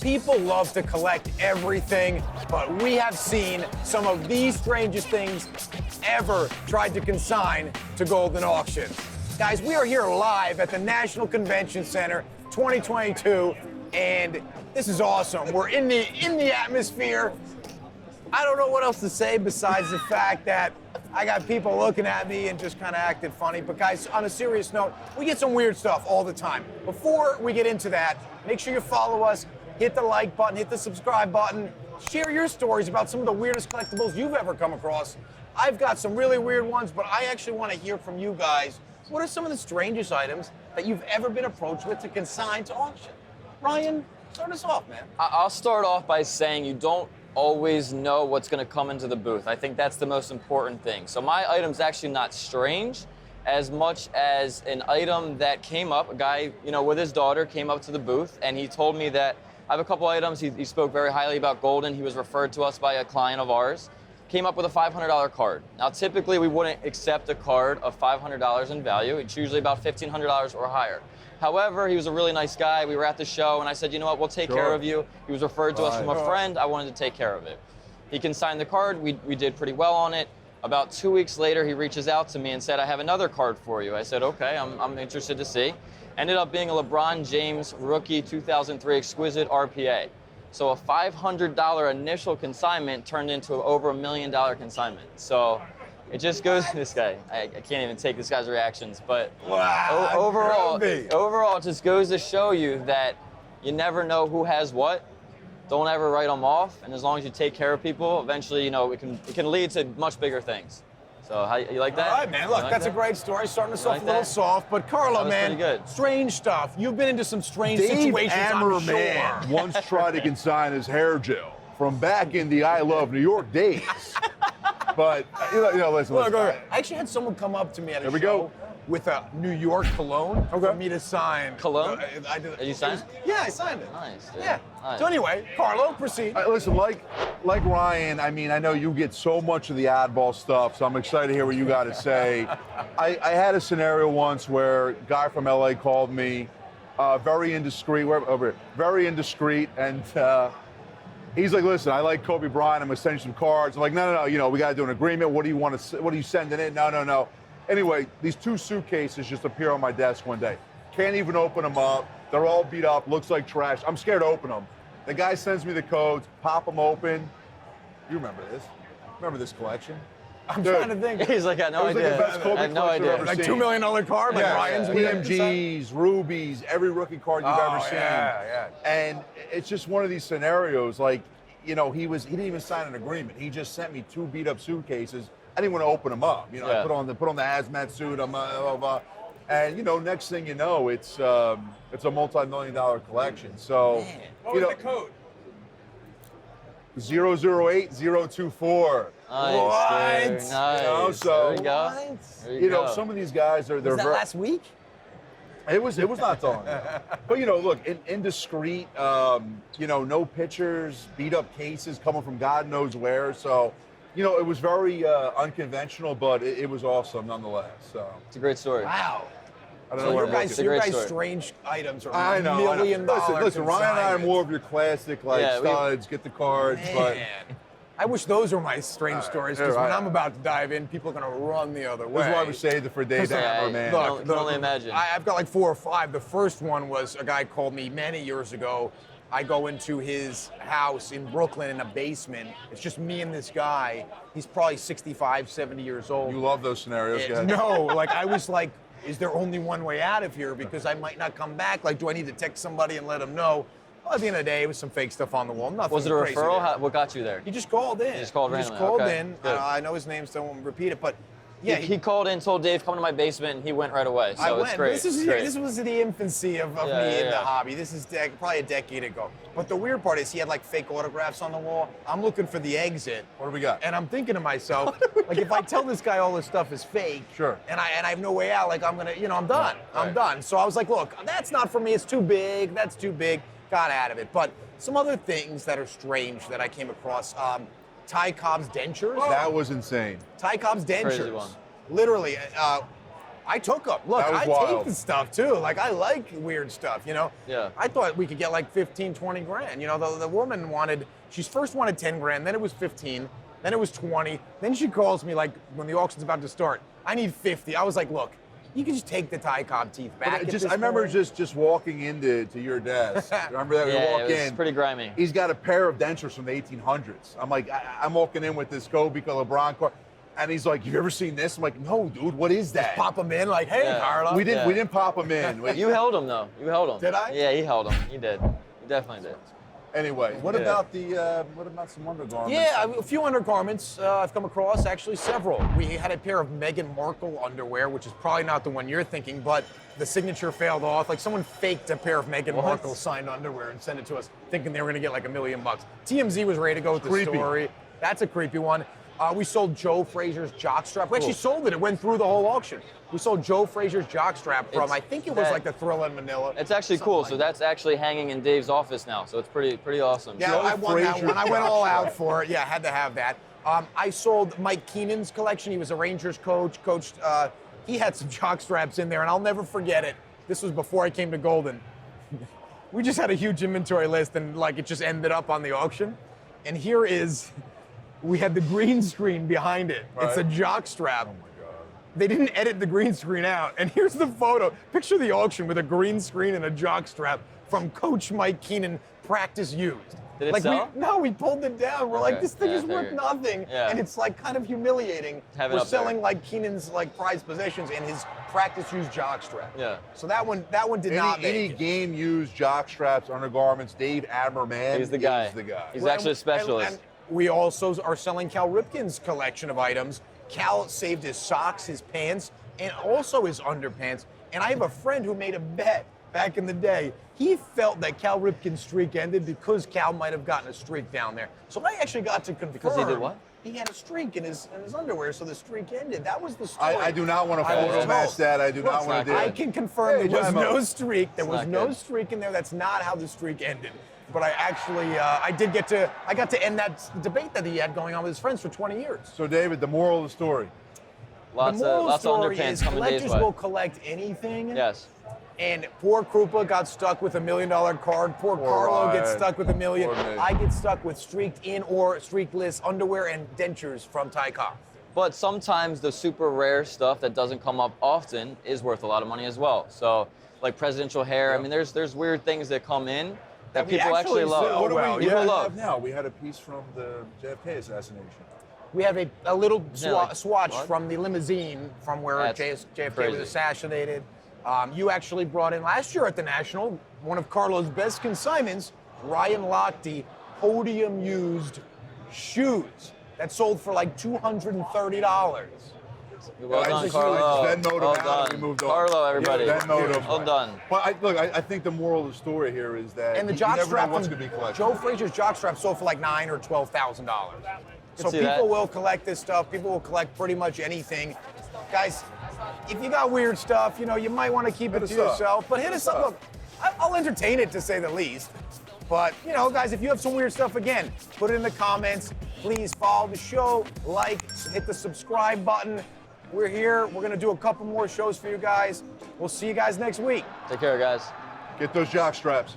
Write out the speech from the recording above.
People love to collect everything, but we have seen some of the strangest things ever tried to consign to Goldin auctions. Guys, we are here live at the National Convention Center 2022, and this is awesome. We're in the atmosphere. I don't know what else to say besides the fact that I got people looking at me and just kind of acting funny. But guys, on a serious note, we get some weird stuff all the time. Before we get into that, make sure you follow us, hit the like button, hit the subscribe button, share your stories about some of the weirdest collectibles you've ever come across. I've got some really weird ones, but I actually want to hear from you guys. What are some of the strangest items that you've ever been approached with to consign to auction? Ryan, start us off, man. I'll start off by saying you don't always know what's going to come into the booth. I think that's the most important thing. So my item's actually not strange as much as an item that came up. A guy, with his daughter came up to the booth and he told me that I have a couple items. He spoke very highly about Goldin. He was referred to us by a client of ours. Came up with a $500 card. Now, typically we wouldn't accept a card of $500 in value. It's usually about $1,500 or higher. However, he was a really nice guy. We were at the show, and I said, you know what, we'll take care of you. He was referred to us from a friend. I wanted to take care of it. He consigned the card. We did pretty well on it. About 2 weeks later, he reaches out to me and said, I have another card for you. I said, okay, I'm interested to see. Ended up being a LeBron James rookie 2003 exquisite RPA. So a $500 initial consignment turned into over $1 million consignment. So it just goes, this guy, I can't even take this guy's reactions, but wow, overall, it just goes to show you that you never know who has what. Don't ever write them off, and as long as you take care of people, eventually, it can lead to much bigger things. So how you like that? All right, man. Look, that's a great story. Starting us off a little soft, but Carlo, man, good. Strange stuff. You've been into some strange Dave situations, I'm sure. Amerman once tried to consign his hair gel from back in the I Love New York days. But listen. Look, I actually had someone come up to me at a show with a New York cologne for me to sign. Cologne? I did. Did you sign it? Yeah, I signed it. Nice. Dude. Yeah. Nice. So anyway, Carlo, proceed. Listen, like Ryan, I know you get so much of the oddball stuff, so I'm excited to hear what you got to say. I had a scenario once where a guy from LA called me, very indiscreet, and he's like, listen, I like Kobe Bryant, I'm gonna send you some cards. I'm like, no, we gotta do an agreement. What are you sending in? No. Anyway, these two suitcases just appear on my desk one day. Can't even open them up. They're all beat up, looks like trash. I'm scared to open them. The guy sends me the codes, pop them open. You remember this? Remember this collection? I'm trying to think. He's like, I had no idea. Like the best Kobe I had no idea. ever Like seen. $2 million card, like Ryan's. PMGs, rubies, every rookie card you've ever seen. Yeah. And it's just one of these scenarios, like, he didn't even sign an agreement. He just sent me two beat up suitcases. I didn't want to open them up. I put on the hazmat suit. And next thing you know, it's a multi-million-dollar collection. So, What was the code? 008024. Nice, What? dude. Nice. So there we go. There you go. some of these guys they're Was that very. last week? It was not long ago. But look, indiscreet. No pictures, beat up cases coming from God knows where. So. It was very unconventional, but it was awesome nonetheless. So It's a great story. Wow. I don't know where your guys' story. strange items are I know. $1 million. Listen, Ryan and I are consignments. more of your classic, studs, get the cards, Man. I wish those were my strange stories, because when I'm about to dive in, people are going to run the other way. This is why we saved it for Dave Amerman, man. Look, can only imagine. I've got like 4 or 5. The first one was a guy called me many years ago. I go into his house in Brooklyn in a basement. It's just me and this guy. He's probably 65, 70 years old. You love those scenarios, guys. No, I was like, is there only one way out of here? Because I might not come back. Like, do I need to text somebody and let them know? Well, at the end of the day, it was some fake stuff on the wall. Nothing Was it a crazy referral? What got you there? He just called in. He just called randomly. in. Good. I know his name, so I won't repeat it. But yeah, he called in, told Dave, come to my basement, and he went right away. So I went. it's great. This was the infancy of me in the hobby. This is probably a decade ago. But the weird part is he had like fake autographs on the wall. I'm looking for the exit. What do we got? And I'm thinking to myself, like, if I tell this guy all this stuff is fake, Sure. and I have no way out, like, I'm gonna, I'm done. I'm done. So I was like, look, that's not for me. It's too big. That's too big. Got out of it. But some other things that are strange that I came across. Ty Cobb's dentures. That was insane. Ty Cobb's Crazy dentures. one. Literally, I took them. Look, That was I wild. take the stuff too. Like, I like weird stuff, you know? Yeah. I thought we could get like 15, 20 grand. You know, the woman wanted, she first wanted 10 grand, then it was 15, then it was 20. Then she calls me like when the auction's about to start, I need 50. I was like, look, you can just take the Ty Cobb teeth back. I remember just walking into your desk. Remember that? Yeah, we walk it was in. pretty grimy. He's got a pair of dentures from the 1800s. I'm like, I'm walking in with this Kobe LeBron car, and he's like, "You ever seen this?" I'm like, "No, dude. What is that?" Pop them in like, hey, Yeah. Carlo. We didn't pop him in. You held him though. You held him. Did I? Yeah, he held him. He did. He definitely did. Anyway, what Yeah. about some undergarments? Yeah, a few undergarments I've come across, actually several. We had a pair of Meghan Markle underwear, which is probably not the one you're thinking, but the signature failed off. Like someone faked a pair of Meghan Markle signed underwear and sent it to us, thinking they were gonna get like $1 million. TMZ was ready to go with the Creepy. story. That's a creepy one. We sold Joe Frazier's jockstrap. We actually sold it. It went through the whole auction. We sold Joe Frazier's jockstrap from, It's I think it was that- like the Thrilla in Manila. It's actually Something cool. like So that. that's actually hanging in Dave's office now. So it's pretty awesome. Yeah, Joe I won that Frazier one. I went all out jockstrap. for it. Yeah, had to have that. I sold Mike Keenan's collection. He was a Rangers coach. He had some jockstraps in there, and I'll never forget it. This was before I came to Goldin. We just had a huge inventory list, and like it just ended up on the auction. And here is, we had the green screen behind it. It's a Right. jockstrap. Oh my God. They didn't edit the green screen out. And here's the photo. Picture the auction with a green screen and a jockstrap from Coach Mike Keenan, practice used. Did it like sell? No, we pulled it down. We're like, Okay. this thing Yeah, is I worth figured. nothing. Yeah. And it's like kind of humiliating. Have it We're up there. selling like Keenan's like prized possessions and his practice used jockstrap. Yeah. So that one did not make Any it. game used jock straps, undergarments, Dave Amerman He's the guy. is the guy. He's actually a specialist. And we also are selling Cal Ripken's collection of items. Cal saved his socks, his pants, and also his underpants. And I have a friend who made a bet back in the day. He felt that Cal Ripken's streak ended because Cal might have gotten a streak down there. So I actually got to confirm. Because he did what? He had a streak in his underwear, so the streak ended. That was the story. I do not want to I was photo match told. that. I do Look, not want to do I it. can confirm Hey, there was Jamo. no streak. There was not no good. streak in there. That's not how the streak ended. But I actually, I got to end that debate that he had going on with his friends for 20 years. So, David, the moral of the story. Lots the moral of story underpants is coming Dave's collectors way. will collect anything. Yes. And poor Krupa got stuck with $1 million card. Poor Carlo gets Ryan. stuck with $1 million. Poor me. I get stuck with streaked in or streakless underwear and dentures from Ty Cobb. But sometimes the super rare stuff that doesn't come up often is worth a lot of money as well. So, like presidential hair. I mean, there's weird things that come in that we people actually actually love. sell. What do well, we people have love. now? We had a piece from the JFK assassination. We have a little Isn't it like swatch blood? from the limousine from where That's JFK crazy. was assassinated. You actually brought in last year at the National one of Carlo's best consignments, Ryan Lochte, podium used shoes that sold for like $230. Well I done, just Carlo. Venmo'd him Well out and done. we moved on. Carlo, everybody. Yeah, Venmo'd him. Well done. But I think the moral of the story here is that And the you never know jockstrap what's from going to be collected. Joe Frazier's jockstrap sold for like $9,000 or $12,000. So see people that. will collect this stuff. People will collect pretty much anything. Guys, if you got weird stuff, you know, you might want to keep it Hit to us up. yourself. But hit us up. Look, I'll entertain it to say the least. But, you know, guys, if you have some weird stuff, again, put it in the comments. Please follow the show, like, hit the subscribe button. We're here. We're going to do a couple more shows for you guys. We'll see you guys next week. Take care, guys. Get those jock straps.